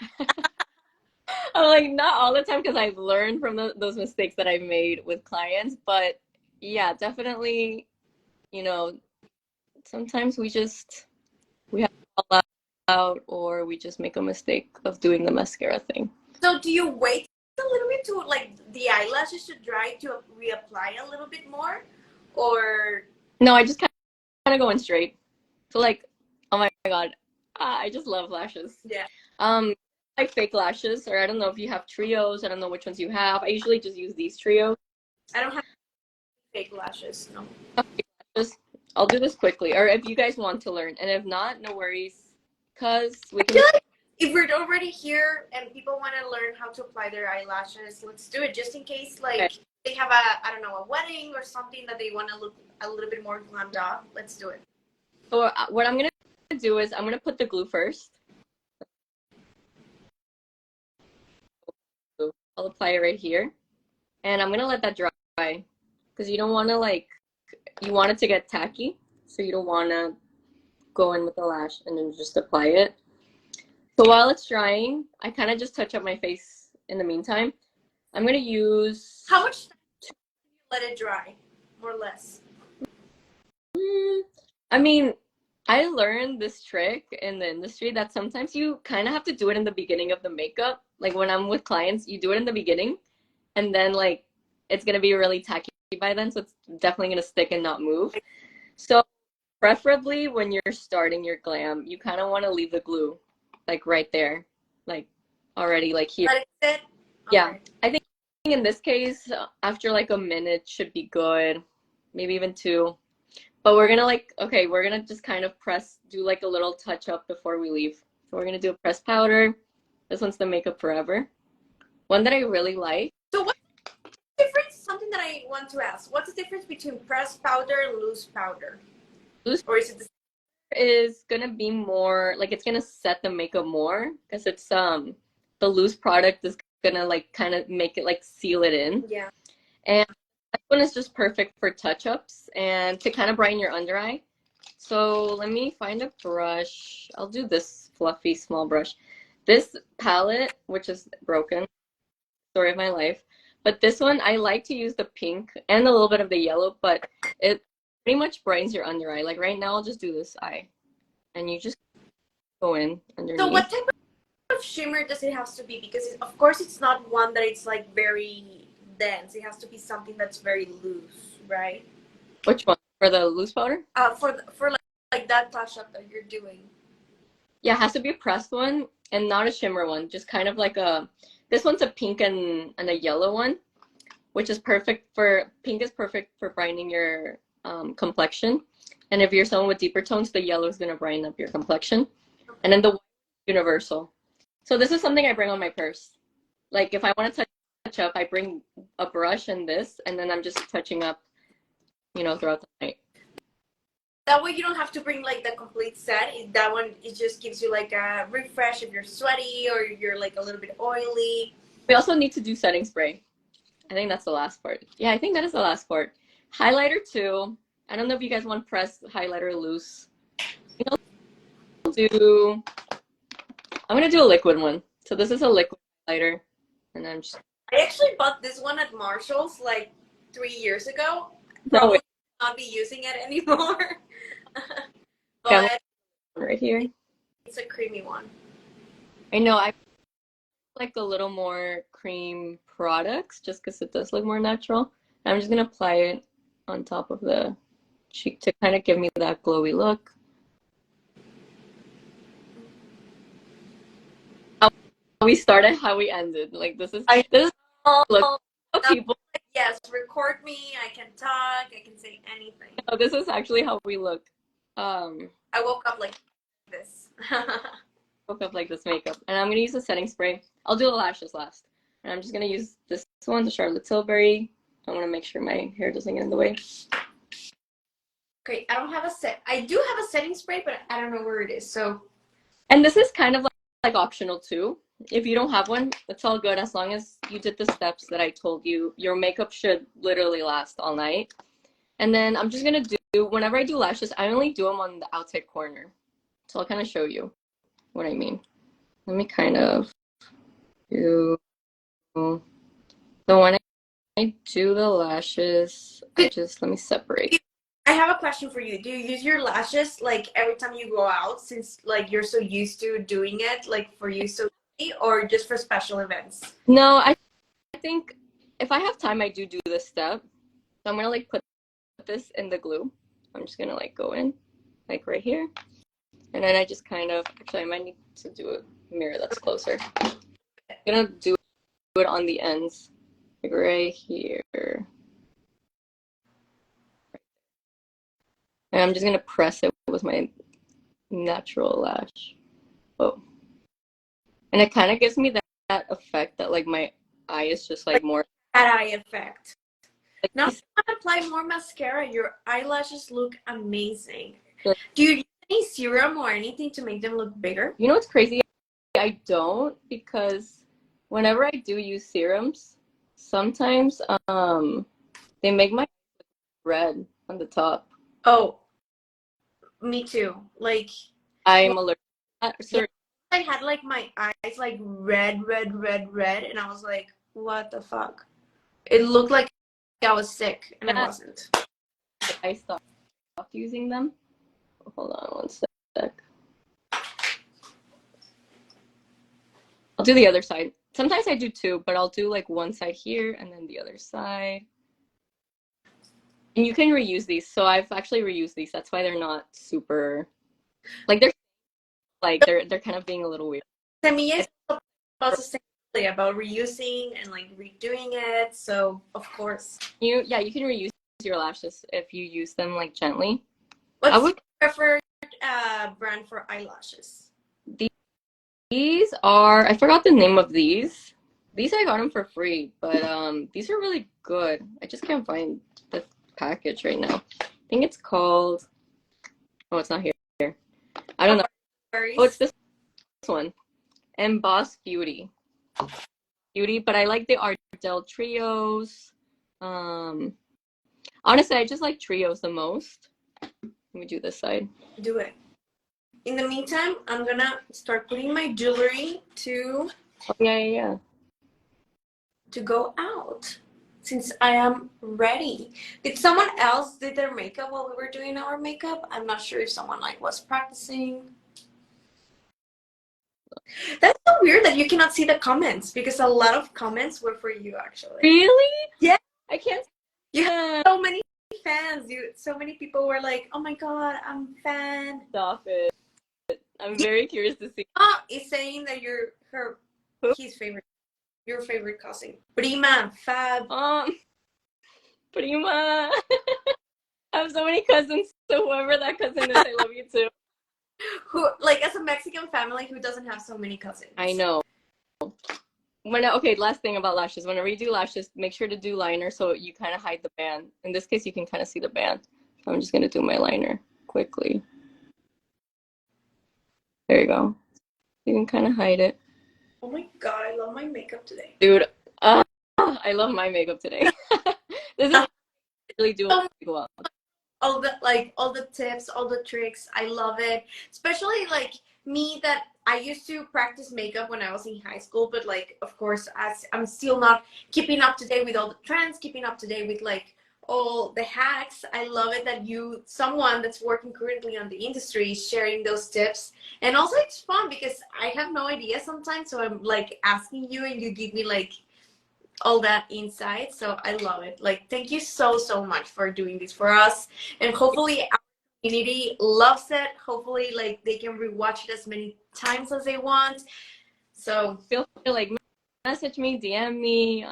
I'm like, not all the time because I've learned from those mistakes that I've made with clients. But yeah, definitely. you know, sometimes we have to fall out or we just make a mistake of doing the mascara thing. So do you wait a little bit to like the eyelashes to dry to reapply a little bit more, or No, I just kind of go in straight. So like, oh my God, I just love lashes. yeah? Um, like fake lashes, or I don't know if you have trios. I don't know which ones you have. I usually just use these trios. I don't have fake lashes. No. Just I'll do this quickly, or if you guys want to learn, and if not, no worries, cause we I can. feel like if we're already here and people want to learn how to apply their eyelashes, let's do it just in case Okay. like they have a, I don't know, a wedding or something that they want to look a little bit more glammed up. Let's do it. So what I'm gonna do is I'm gonna put the glue first. I'll apply it right here, and I'm gonna let that dry, because you don't want to like you want it to get tacky, so you don't want to go in with the lash and then just apply it. So while it's drying, I kind of just touch up my face in the meantime. I'm gonna use. How much time do you let it dry, more or less? I mean, I learned this trick in the industry that sometimes you kind of have to do it in the beginning of the makeup. Like when I'm with clients, you do it in the beginning, and then like it's gonna be really tacky by then, so it's definitely gonna stick and not move. So preferably when you're starting your glam, you kind of want to leave the glue like right there, like already like here. Let it sit. Yeah, Okay. I think in this case, after like a minute should be good, maybe even two. But we're gonna like, okay, we're gonna just kind of do like a little touch up before we leave. So we're gonna do a pressed powder. This one's the Makeup Forever. One that I really like. So what's the difference? Something that I want to ask. What's the difference between pressed powder and loose powder? Loose Or is it the is gonna be more like it's gonna set the makeup more because it's the loose product is gonna like kind of make it like seal it in. same? Yeah. And that one is just perfect for touch-ups and to kind of brighten your under eye. So let me find a brush. I'll do this fluffy small brush. This palette, which is broken, story of my life. But this one, I like to use the pink and a little bit of the yellow, but it pretty much brightens your under eye. Like right now, I'll just do this eye. And you just go in So what underneath. type of shimmer does it have to be? Because of course it's not one that it's like very dense. It has to be something that's very loose, right? Which one? For the loose powder? For like that touch up that you're doing. Yeah, it has to be a pressed one and not a shimmer one. Just kind of like this one's a pink and a yellow one, which is pink is perfect for brightening your complexion. And if you're someone with deeper tones, the yellow is going to brighten up your complexion. And then the white is universal. So this is something I bring on my purse. Like if I want to touch up, I bring a brush and this, and then I'm just touching up, throughout the night. That way you don't have to bring like the complete set. That one, it just gives you like a refresh if you're sweaty or you're like a little bit oily. We also need to do setting spray. I think that's the last part. Yeah, I think that is the last part. Highlighter too. I don't know if you guys want pressed highlighter loose. I'm gonna do a liquid one. So this is a liquid highlighter, and I'm just. I actually bought this one at Marshall's like 3 years ago. No, Probably wait. not be using it anymore. Okay, But right here. it's a creamy one. I know I like a little more cream products just because it does look more natural. I'm just gonna apply it on top of the cheek to kind of give me that glowy look. How we started, how we ended. Like this is look how people. Yes, record me. I can talk. I can say anything. No, this is actually how we look. I woke up like this. Woke up like this makeup, and I'm gonna use a setting spray. I'll do the lashes last, and I'm just gonna use this one, the Charlotte Tilbury. I want to make sure my hair doesn't get in the way. Okay, I don't have a set. I do have a setting spray, but I don't know where it is. So, And this is kind of like optional too. If you don't have one, it's all good as long as you did the steps that I told you. Your makeup should literally last all night. And then I'm just gonna do whenever I do lashes, I only do them on the outside corner. So I'll kind of show you what I mean. Let me kind of do. So when I do the lashes, let me separate. I have a question for you. Do you use your lashes like every time you go out since like you're so used to doing it, like for you so easy, or just for special events? No, I think if I have time, I do this step. So I'm gonna like put this in the glue. I'm just gonna like go in, like right here, and then I just kind of actually I might need to do a mirror that's closer. I'm gonna do it on the ends, like right here, and I'm just gonna press it with my natural lash. Oh, and it kind of gives me that effect that like my eye is just like Like more that eye effect. Now like, if you want to apply more mascara, your eyelashes look amazing. like, Do you use any serum or anything to make them look bigger? you know what's crazy? I don't because whenever I do use serums, sometimes they make my red on the top. Oh, me too. I'm allergic to that. Yeah, Sorry. I had like my eyes like red, red, red, red, and I was like, what the fuck? It looked like I was sick, and I That wasn't. I stopped using them. Hold on one sec. I'll do the other side. Sometimes I do two, but I'll do like one side here and then the other side. And you can reuse these. So I've actually reused these. That's why they're not super like they're kind of being a little weird. Semilla is about sustainability, about reusing and like redoing it. So of course. You can reuse your lashes if you use them like gently. I What's your would preferred brand for eyelashes? these are I forgot the name of these. These I got them for free, but these are really good. I just can't find the package right now. I think it's called oh it's not here. I don't know. Oh it's this one. Emboss Beauty, but I like the Ardell trios. Um honestly I just like trios the most. Let me do this side. Do it. In the meantime, I'm gonna start putting my jewelry Oh yeah. to go out since I am ready. Did someone else did their makeup while we were doing our makeup? I'm not sure if someone like was practicing. That's so weird that you cannot see the comments because a lot of comments were for you actually. Really? Yeah, I can't you have uh, so many fans. So many people were like, "Oh my god, I'm a fan." stop it. I'm very curious to see Is saying that you're her who. his favorite your favorite cousin. Prima, Fab. Prima. I have so many cousins, so whoever that cousin is, I love you too. Who like as a Mexican family who doesn't have so many cousins. I know. Okay, last thing about lashes. Whenever you do lashes, make sure to do liner so you kind of hide the band. In this case, you can kind of see the band. I'm just gonna do my liner quickly. There you go. You can kind of hide it. Oh my god, I love my makeup today. Dude, I love my makeup today. This is really doing well. All the tips, all the tricks. I love it. Especially like me that I used to practice makeup when I was in high school, but like of course as I'm still not keeping up to date with all the trends, keeping up to date with like all the hacks. I love it that someone that's working currently on the industry is sharing those tips. And also it's fun because I have no idea sometimes, so I'm like asking you and you give me like all that insight. So I love it. Like, thank you so, so much for doing this for us. And hopefully our community loves it. Hopefully, like, they can rewatch it as many times as they want. So Feel free to like message me, DM me,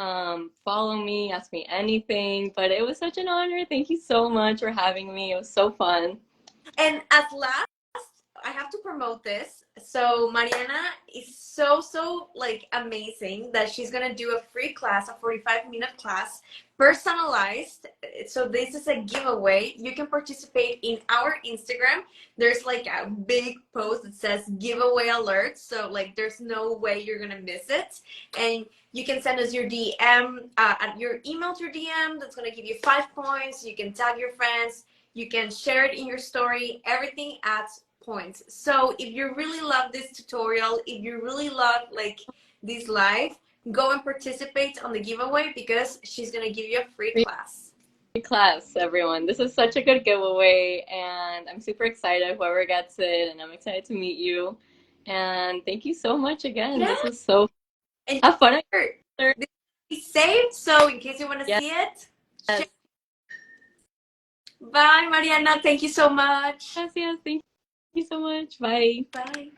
follow me, ask me anything. But it was such an honor. Thank you so much for having me. It was so fun. and at last, I have to promote this. So Mariana is so, so like amazing that she's gonna do a free class, a 45-minute class, personalized. So this is a giveaway. You can participate in our Instagram. There's like a big post that says giveaway alert. So like there's no way you're gonna miss it. And you can send us your DM, at your email to your DM. That's gonna give you 5 points. You can tag your friends. You can share it in your story. Everything adds points. So if you really love this tutorial, if you really love like this live, go and participate on the giveaway because she's gonna give you a free class. class, everyone. This is such a good giveaway, and I'm super excited whoever gets it, and I'm excited to meet you. And thank you so much again. Yeah. This was so And have fun. this will be saved, so in case you want to Yes. see it, share. Bye, Mariana. Thank you so much. Yes, yes. Thank you so much. Bye. Bye.